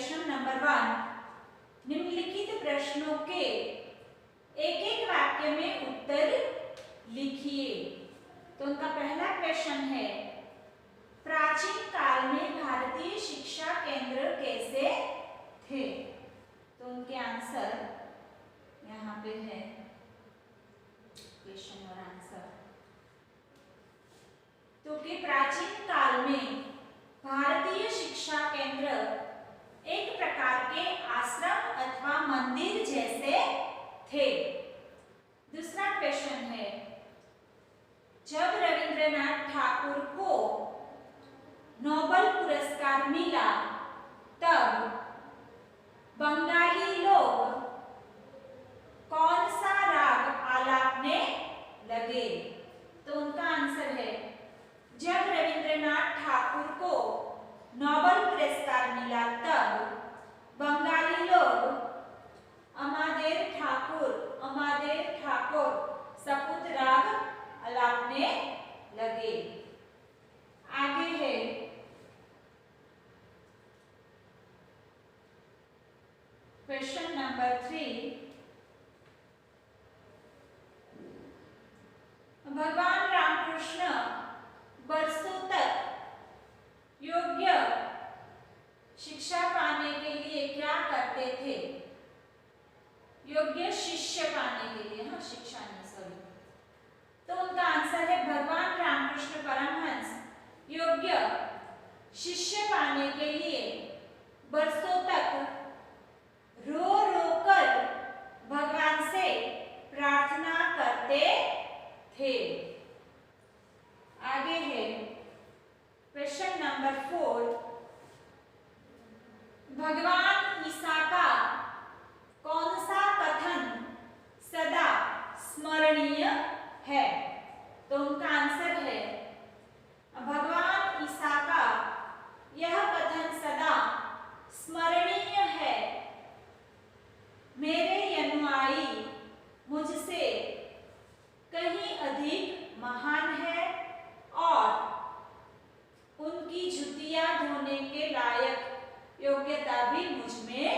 Question number 1, निम्नलिखित प्रश्नों के एक एक वाक्य में उत्तर लिखिए। तो उनका पहला क्वेश्चन है, प्राचीन काल में भारतीय शिक्षा केंद्र कैसे थे? तो उनके आंसर यहाँ पे है, क्वेश्चन और आंसर। तो कि प्राचीन काल में भारतीय शिक्षा केंद्र एक प्रकार के आश्रम अथवा मंदिर जैसे थे। दूसरा क्वेश्चन है, जब रविंद्रनाथ ठाकुर को नोबेल पुरस्कार मिला तब बंगाली लोग कौन सा राग आलापने लगे? तो उनका आंसर है, जब रविंद्रनाथ ठाकुर को नोबेल पुरस्कार मिला तब बंगाली लोग अमादेर ठाकुर सपुत राग आलापने लगे। आगे है, क्वेश्चन नंबर 3, भगवान रामकृष्ण वर्षों तक योग्य शिक्षा पाने के लिए क्या करते थे? योग्य शिष्य पाने के लिए, हाँ शिक्षा नहीं सॉरी। तो उनका आंसर है, भगवान रामकृष्ण परमहंस योग्य शिष्य पाने के लिए वर्षों तक रो रो कर भगवान से प्रार्थना करते थे। आगे है क्वेश्चन नंबर 4, भगवान ईसा का कौन सा कथन सदा स्मरणीय है? तो उनका आंसर है, भगवान ईसा का यह कथन सदा स्मरणीय है, मेरे अनुयायी मुझसे कहीं अधिक महान है और उनकी जुतियां धोने के लायक योग्यता भी मुझ में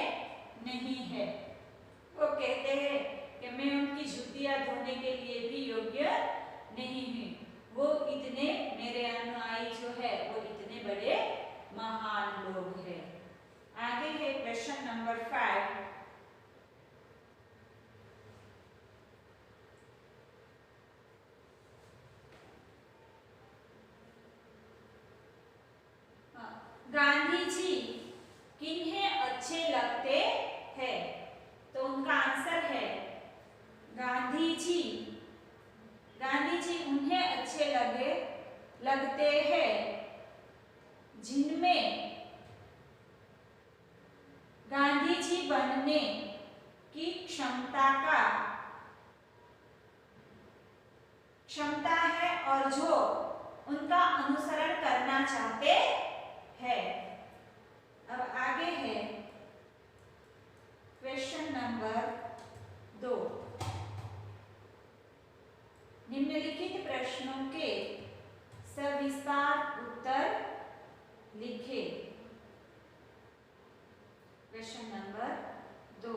नहीं है। वो कहते हैं कि मैं उनकी जुतियां धोने के लिए भी योग्य नहीं हूँ, वो इतने मेरे अनुयायी जो है वो इतने बड़े महान लोग हैं। आगे है क्वेश्चन नंबर 5, गांधी जी किन्हें अच्छे लगते हैं? तो उनका आंसर है, गांधी जी उन्हें अच्छे लगते हैं जिनमें गांधी जी बनने की क्षमता है और जो उनका अनुसरण करना चाहते हैं। अब आगे है क्वेश्चन नंबर 2, निम्नलिखित प्रश्नों के सविस्तार उत्तर लिखें। क्वेश्चन नंबर 2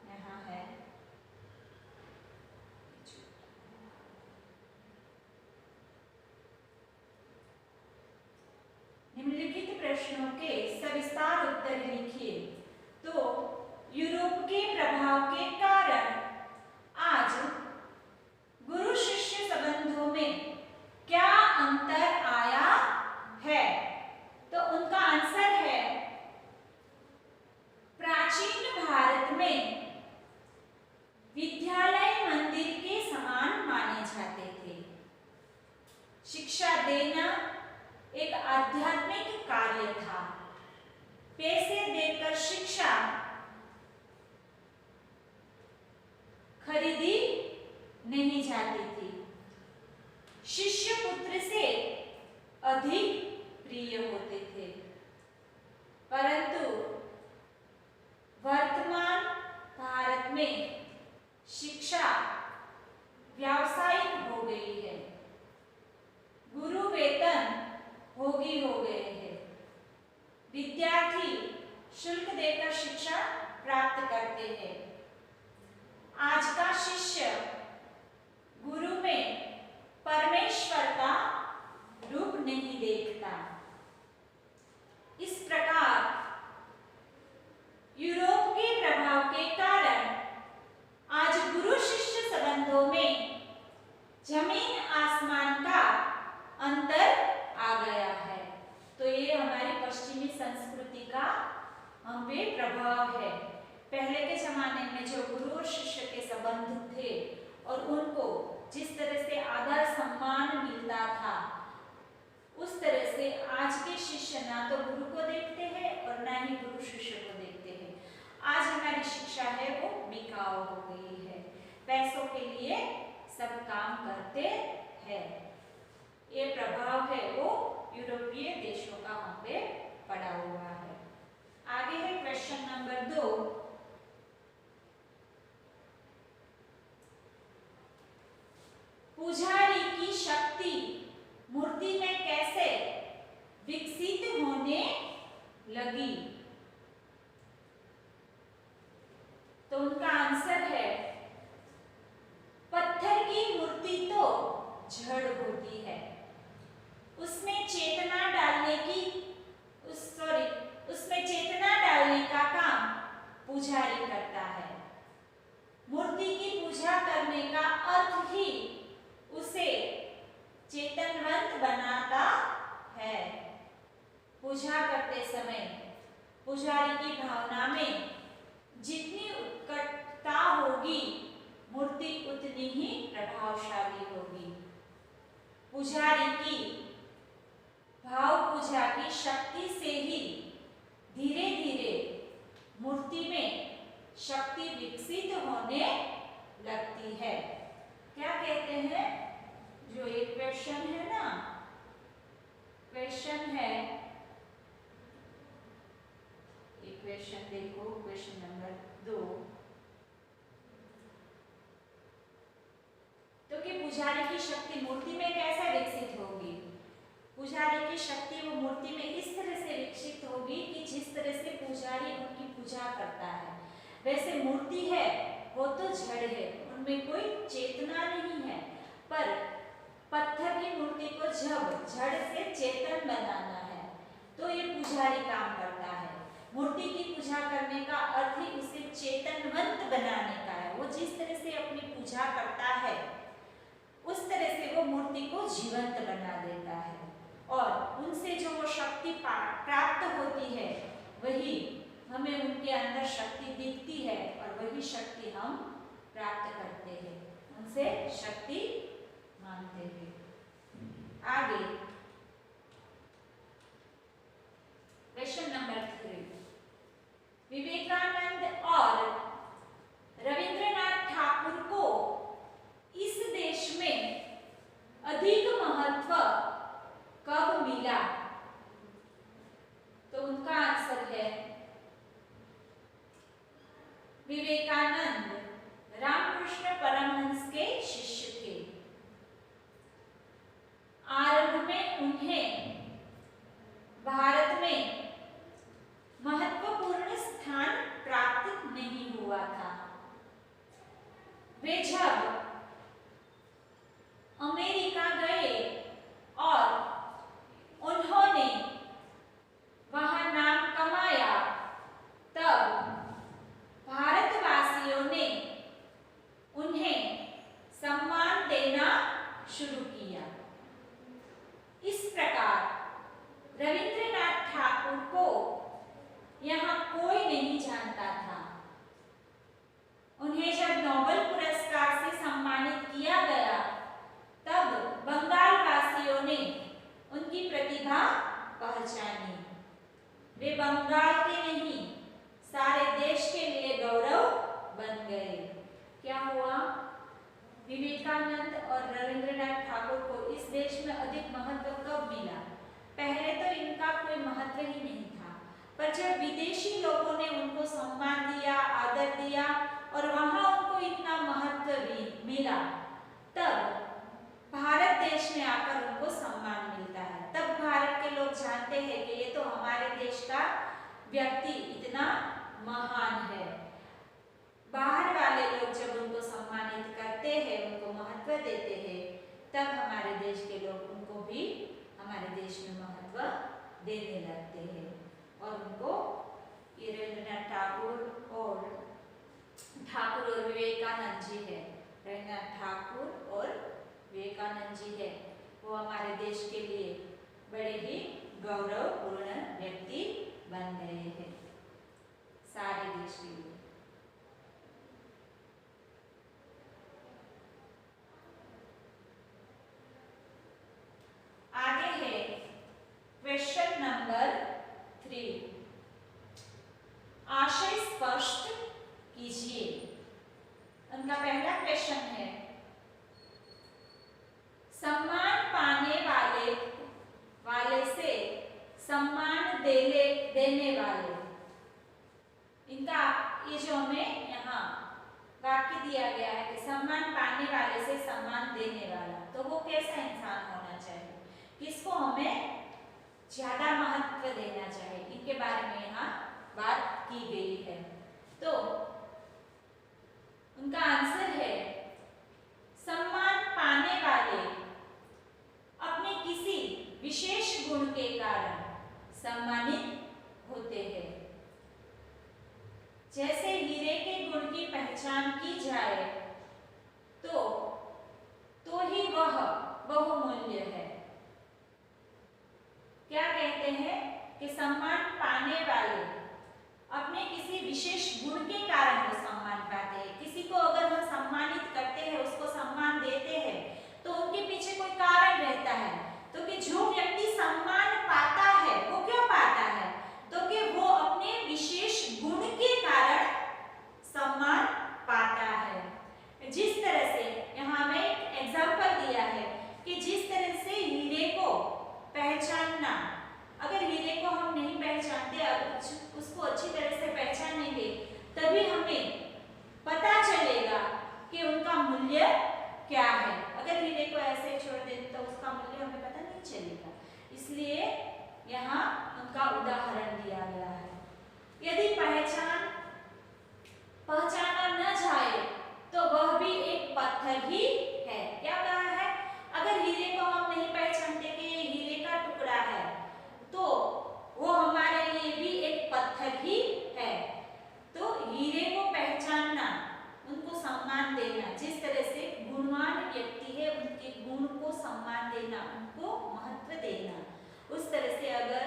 यहाँ है, निम्नलिखित प्रश्नों के सविस्तार उत्तर लिखिए। तो यूरोप के प्रभाव के कारण आज गुरु शिष्य संबंधों में क्या अंतर आया है? तो उनका आंसर है, प्राचीन भारत में विद्यालय मंदिर के समान माने जाते थे। शिक्षा देना एक आध्यात्मिक कार्य था। पैसे देकर शिक्षा खरीदी नहीं जाती थी। शिष्य पुत्र से अधिक प्रिय होते थे। परंतु वर्तमान भारत में शिक्षा व्यावसायिक हो गई है। गुरु वेतन भोगी हो गए हैं। विद्यार्थी शुल्क देकर शिक्षा प्राप्त करते हैं। आज का शिष्य गुरु में परमेश्वर का रूप नहीं देखता। इस प्रकार यूरोप के प्रभाव के कारण आज गुरु शिष्य संबंधों में जमीन आसमान का अंतर आ गया है। तो ये हमारी पश्चिमी संस्कृति का हम पे प्रभाव है। पहले के जमाने में जो गुरु और शिष्य के संबंध थे और उनको जिस तरह से आदर सम्मान मिलता था, उस तरह से आज के शिष्य ना तो गुरु को देखते हैं और ना ही गुरु शिष्य को देखते हैं। आज हमारी शिक्षा है वो बिकाऊ हो गई है, पैसों के लिए सब काम करते हैं। ये प्रभाव है वो यूरोपीय देशों का हम पे पड़ा हुआ है। आगे है क्वेश्चन नंबर 2। पुजारी की शक्ति मूर्ति में कैसे विकसित होने लगी? तो उनका आंसर है पत्थर की मूर्ति तो जड़ होती है, उसमें चेतना डालने का काम पुजारी करता है। मूर्ति की पूजा करने का अर्थ ही उसे चेतनवंत बनाता है। पूजा करते समय पुजारी की भावना में जितनी उत्कटता होगी, मूर्ति उतनी ही प्रभावशाली होगी। पुजारी की भाव पूजा की शक्ति से ही धीरे धीरे मूर्ति में शक्ति विकसित होने लगती है। क्या कहते हैं? जो एक क्वेश्चन है ना, क्वेश्चन है, एक क्वेश्चन देखो, क्वेश्चन नंबर 2। तो कि पुजारी की शक्ति मूर्ति में कैसे विकसित होगी? पुजारी की शक्ति वो मूर्ति में इस तरह से विकसित होगी कि जिस तरह से पुजारी उनकी पूजा करता है। वैसे मूर्ति है वो तो जड़ है, उनमें कोई चेतना नहीं है, पर पत्थर की मूर्ति को जब जड़ से चेतन बनाना है तो ये पुजारी काम करता है। मूर्ति की पूजा करने का अर्थ ही उसे चेतनवंत बनाने का है। वो जिस तरह से अपनी पूजा करता है उस तरह से वो मूर्ति को जीवंत बना देता है, और उनसे जो वो शक्ति प्राप्त होती है वही हमें उनके अंदर शक्ति दिखती है और वही शक्ति हम प्राप्त करते हैं, उनसे शक्ति मांगते हैं। आगे क्वेश्चन नंबर 3। विवेकानंद और रविंद्रनाथ ठाकुर को इस देश में अधिक महत्व कब मिला? तो उनका आंसर है विवेकानंद रामकृष्ण परमहंस के शिष्य थे। आरंभ में उन्हें भारत में महत्वपूर्ण स्थान प्राप्त नहीं हुआ था। वे जब अमेरिका गए और उन्होंने वहां नाम कमाया, तब भारतवासियों ने उन्हें सम्मान देना शुरू किया। इस प्रकार रविंद्रनाथ ठाकुर को यहाँ कोई नहीं जानता था। उन्हें जब नोबेल पुरस्कार से सम्मानित किया गया, तब बंगाल वासियों ने उनकी प्रतिभा पहचानी। वे बंगाल के नहीं, सारे देश के लिए गौरव बन गए। क्या हुआ? विवेकानंद और रविंद्रनाथ ठाकुर को इस देश में अधिक महत्व कब मिला? पहले तो इनका कोई महत्व ही नहीं था, पर जब विदेशी लोगों ने उनको सम्मान दिया, आदर दिया और वहां उनको इतना महत्व भी मिला, तब भारत देश में आकर उनको सम्मान मिलता है। तब भारत के लोग जानते हैं कि ये तो हमारे देश का व्यक्ति इतना महान है। बाहर वाले लोग जब उनको सम्मानित करते हैं, उनको महत्व देते हैं, तब हमारे देश के लोग उनको भी हमारे देश में महत्व देने लगते हैं। और उनको रवींद्रनाथ ठाकुर और विवेकानंद जी है, रवींद्रनाथ ठाकुर और विवेकानंद जी है, वो हमारे देश के लिए बड़े ही गौरवपूर्ण व्यक्ति बन गए हैं सारे देश के लिए। आगे है क्वेश्चन नंबर 3, आशय स्पष्ट कीजिए। उनका पहला क्वेश्चन है, सम्मान पाने वाले से सम्मान देने वाले। इनका ये जो हमें यहाँ वाक्य दिया गया है कि सम्मान पाने वाले से सम्मान देने वाला, तो वो कैसा इंसान होना चाहिए, किसको हमें ज्यादा महत्व देना चाहिए, इनके बारे में यहाँ बात की गई है। तो उनका आंसर है, सम्मान पाने वाले अपने किसी विशेष गुण के कारण सम्मानित होते हैं। जैसे हीरे के गुण की पहचान की जाए तो ही वह बहुमूल्य है। क्या कहते हैं कि सम्मान पाने वाले अपने किसी विशेष गुण के कारण वो सम्मान पाते हैं। किसी को अगर हम सम्मानित करते हैं, उसको सम्मान देते हैं, तो उनके पीछे कोई कारण रहता है। तो कि जो व्यक्ति सम्मान पाता है वो क्यों पाता है, तो कि वो अपने विशेष गुण के कारण सम्मान पाता है। जिस तरह से यहाँ में एक एग्जाम्पल दिया है कि जिस तरह से हीरे को पहचानना, अगर हीरे को हम नहीं पहचानते, उसको अच्छी तरह से पहचानेंगे, तभी हमें पता चलेगा कि उनका मूल्य क्या है। अगर हीरे को ऐसे छोड़ दें तो उसका मूल्य हमें पता नहीं चलेगा। इसलिए यहाँ उनका उदाहरण दिया गया है। यदि पहचाना न जाए तो वह भी एक पत्थर ही है। क्या कहा है, अगर हीरे को हम नहीं पहचानते कि ये हीरे का टुकड़ा है, तो वो हमारे लिए भी एक पत्थर ही है। तो हीरे को पहचानना, उनको सम्मान देना, जिस तरह से गुणवान व्यक्ति है उनके गुण को सम्मान देना, उनको महत्व देना, उस तरह से अगर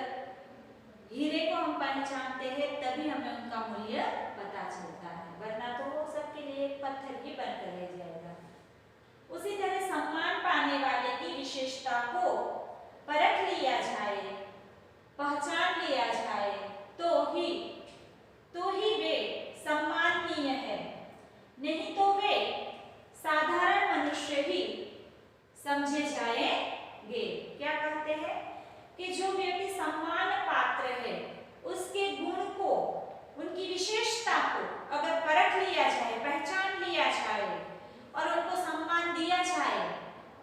हीरे को हम पहचानते हैं तभी हमें उनका मूल्य पता चलता है, वरना तो वो सबके लिए एक पत्थर ही बनकर रह जाएगा। उसी तरह सम्मान पाने वाले की विशेषता को परख लिया जाए, पहचान लिया जाए, तो ही वे सम्माननीय है, नहीं तो वे साधारण मनुष्य ही समझे जाएंगे। क्या कहते हैं कि जो व्यक्ति सम्मान पात्र है, उसके गुण को, उनकी विशेषता को अगर परख लिया जाए, पहचान लिया जाए और उनको सम्मान दिया जाए,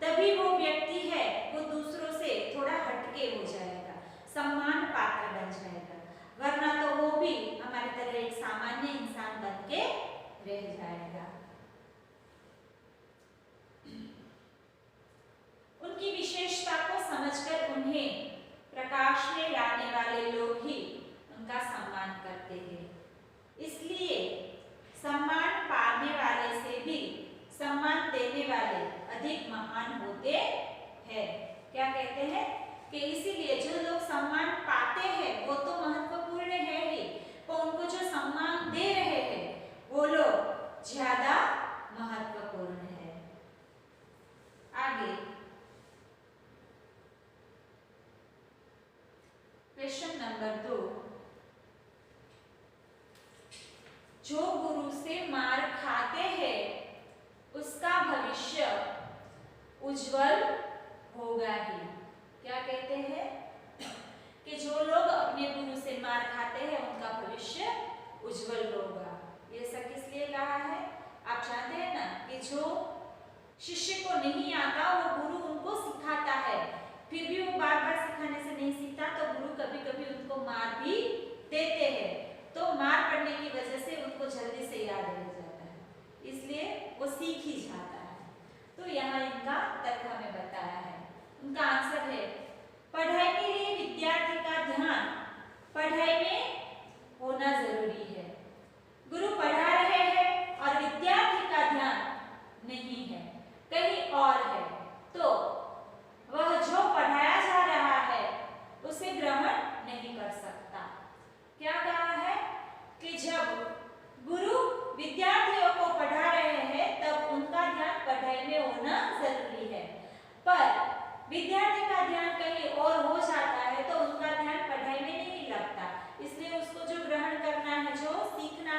तभी वो व्यक्ति है वो दूसरों से थोड़ा हटके हो जाएगा, सम्मान पात्र बन जाएगा, वरना तो वो भी हमारी तरह एक सामान्य इंसान बन के रह जाएगा। उनकी विशेषता को समझकर उन्हें प्रकाश में लाने वाले लोग ही उनका सम्मान करते हैं। इसलिए सम्मान पाने वाले से भी सम्मान देने वाले अधिक महान होते हैं। क्या कहते हैं कि इसीलिए जो लोग सम्मान पाते हैं वो तो महत्वपूर्ण है ही, पर उनको जो सम्मान दे रहे हैं वो लोग ज्यादा महत्वपूर्ण है। आगे क्वेश्चन नंबर 2, जो गुरु से मार खाते हैं उसका भविष्य उज्जवल होगा ही। क्या कहते हैं कि जो लोग अपने गुरु से मार खाते हैं उनका भविष्य उज्जवल होगा। ये सब किस लिए कहा है, आप जानते हैं ना कि जो शिष्य को नहीं आता वो गुरु उनको सिखाता है, फिर भी वो बार बार सिखाने से नहीं सीखता, तो गुरु कभी कभी उनको मार भी देते हैं। का तर्क हमें बताया है। उनका आंसर है पढ़ाई के लिए विद्यार्थी का ध्यान पढ़ाई में होना जरूरी है। गुरु पढ़ा रहे हैं और विद्यार्थी का ध्यान नहीं है, कहीं और है, तो वह जो पढ़ाया जा रहा है उसे ग्रहण नहीं कर सकता। क्या कहा है कि जब गुरु विद्यार्थियों को पढ़ा रहे हैं तब उनका ध्यान पढ़ाई में होना जरूरी है, पर विद्यार्थी